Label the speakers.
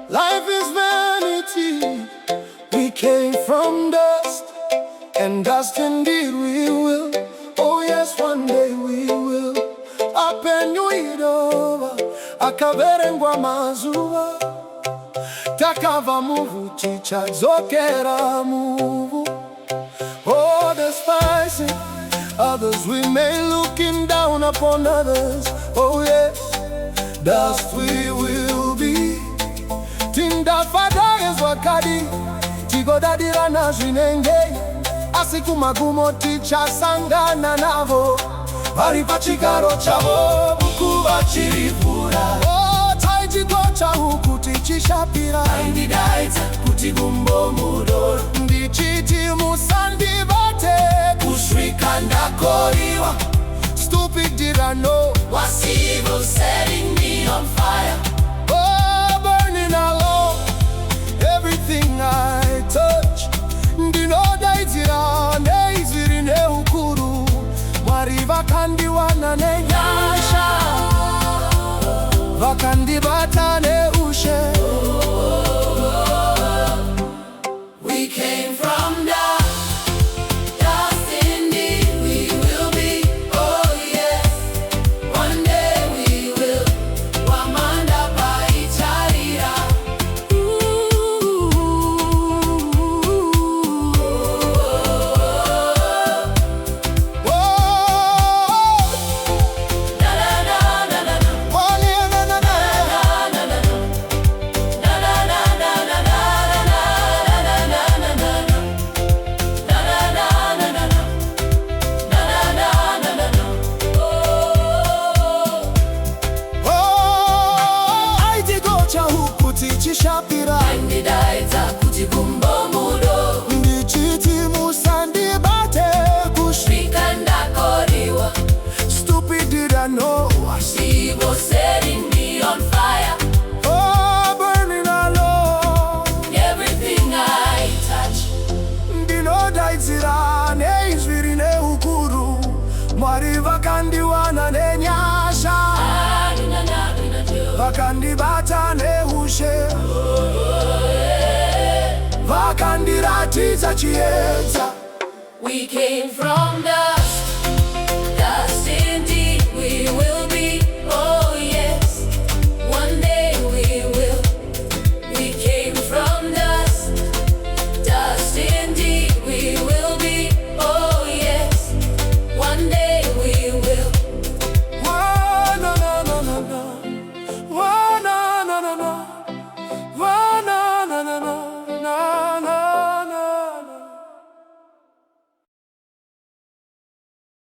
Speaker 1: Life is vanity. We came from dust, and dust indeed we will. Oh yes, one day we will. Apenyuidoba akaverengwa mazuva takava muvu chicha zokera muvu. Oh, despising others, we may looking down upon others. Oh yes, dust we will be. Tinda fadages wakadi tigodadira na zwinenge asiku magumo ticha sangana navo vari pachigaro chavo buku vachirivura. Oh, taijikocha huku tichishapira aindidaidza kuti gumbo mudoro ndichiti musandibate kusvika ndakoriwa. Stupid did I know was evil setting me on fire. Oh, burning alone everything I touch. Ndinodaitira neizviri neukuru Mwari vakandiwana nenyasha vakandibata neushe. We came from dust indeed we will be. Oh yes, one day we will. Wamanda paicharira. Tichishapira aindidaidza kuti gumbo mudo ndichiti musandibate kusvika ndakoriwa. Stupid did I know she was setting me on fire. Oh, burning alone everything I touch. Ndinodaidzira neizviri neukuru Mwari vakandiwana nenyasha vakandibata neushe. Vakandiratidza chiedza. We came from the